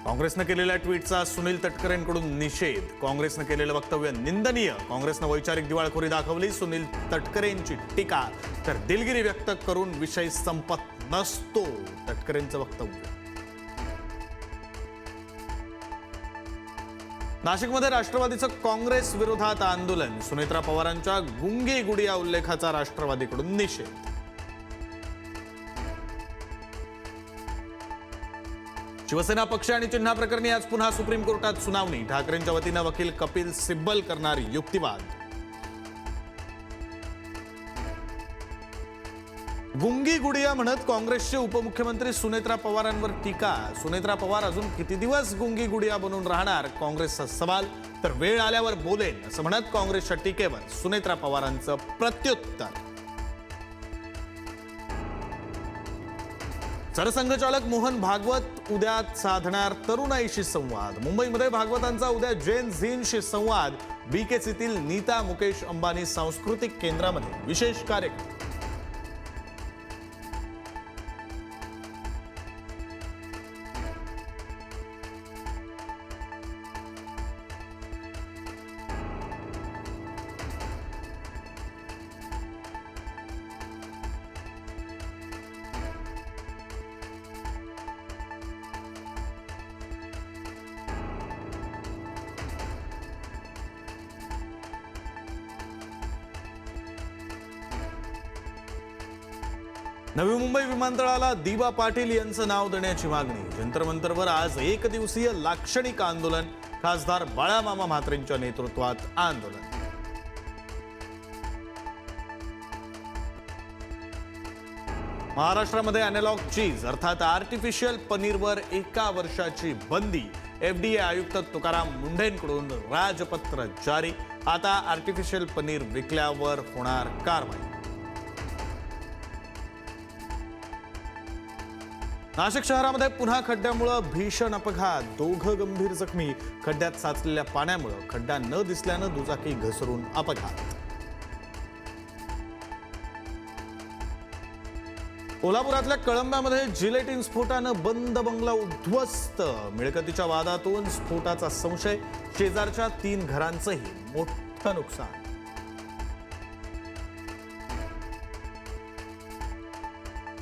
काँग्रेसनं केलेल्या ट्विटचा सुनील तटकरेंकडून निषेध. काँग्रेसनं केलेलं वक्तव्य निंदनीय. काँग्रेसनं वैचारिक दिवाळखोरी दाखवली. सुनील तटकरेंची टीका. तर दिलगिरी व्यक्त करून विषय संपत नसतो, तटकरेंचं वक्तव्य. नाशिकमध्ये राष्ट्रवादीचं काँग्रेस विरोधात आंदोलन. सुनेत्रा पवारांच्या गुंगी गुडिया उल्लेखाचा राष्ट्रवादीकडून निषेध. शिवसेना पक्ष आणि चिन्हाप्रकरणी आज पुन्हा सुप्रीम कोर्टात सुनावणी. ठाकरेंच्या वतीनं वकील कपिल सिब्बल करणार युक्तिवाद. गुंगी गुडिया म्हणत काँग्रेसचे उपमुख्यमंत्री सुनेत्रा पवारांवर टीका. सुनेत्रा पवार अजून किती दिवस गुंगी गुडिया बनून राहणार, काँग्रेसचा सवाल. तर वेळ आल्यावर बोलेन असं म्हणत काँग्रेसच्या टीकेवर सुनेत्रा पवारांचं प्रत्युत्तर. सरसंघचालक मोहन भागवत उद्या साधणार तरुणाईशी संवाद. मुंबईमध्ये भागवतांचा उद्या जेन झीनशी संवाद. बीकेसीतील नीता मुकेश अंबानी सांस्कृतिक केंद्रामध्ये विशेष कार्यक्रम. नवी मुंबई विमानतळाला दिबा पाटील यांचं नाव देण्याची मागणी. जंतर मंतरवर आज एक दिवसीय लाक्षणिक आंदोलन. खासदार बाळामामा म्हात्रेंच्या नेतृत्वात आंदोलन. महाराष्ट्रामध्ये अॅनालॉग चीज अर्थात आर्टिफिशियल पनीरवर 1 वर्षाची बंदी. एफडीए आयुक्त तुकाराम मुंढेंकडून राजपत्र जारी. आता आर्टिफिशियल पनीर विकल्यावर होणार कारवाई. नाशिक शहरामध्ये पुन्हा खड्ड्यामुळे भीषण अपघात. 2 गंभीर जखमी. खड्ड्यात साचलेल्या पाण्यामुळे खड्डा न दिसल्यानं दुचाकी घसरून अपघात. कोल्हापुरातल्या कळंब्यामध्ये जिलेटिन स्फोटानं बंद बंगला उद्ध्वस्त. मिळकतीच्या वादातून स्फोटाचा संशय. शेजारच्या 3 घरांचंही मोठं नुकसान.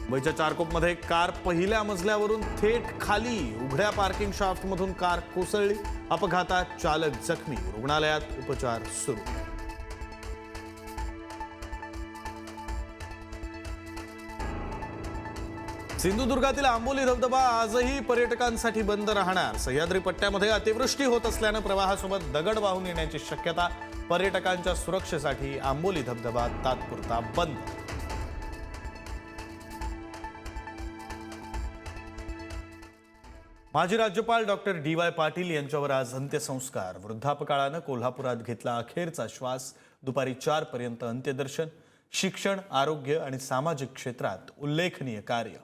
मुंबईच्या चारकोपमध्ये कार पहिल्या मजल्यावरून थेट खाली. उघड्या पार्किंग शाफ्टमधून कार कोसळली. अपघातात चालक जखमी. रुग्णालयात उपचार सुरू. सिंधुदुर्गातील आंबोली धबधबा आजही पर्यटकांसाठी बंद राहणार. सह्याद्री पट्ट्यामध्ये अतिवृष्टी होत असल्यानं प्रवाहासोबत दगड वाहून येण्याची शक्यता. पर्यटकांच्या सुरक्षेसाठी आंबोली धबधबा तात्पुरता बंद. माजी राज्यपाल डॉक्टर डी.वाय. पाटील यांच्यावर आज अंत्यसंस्कार. वृद्धापकाळानं कोल्हापुरात घेतला अखेरचा श्वास. दुपारी 4 पर्यंत अंत्यदर्शन. शिक्षण, आरोग्य आणि सामाजिक क्षेत्रात उल्लेखनीय कार्य.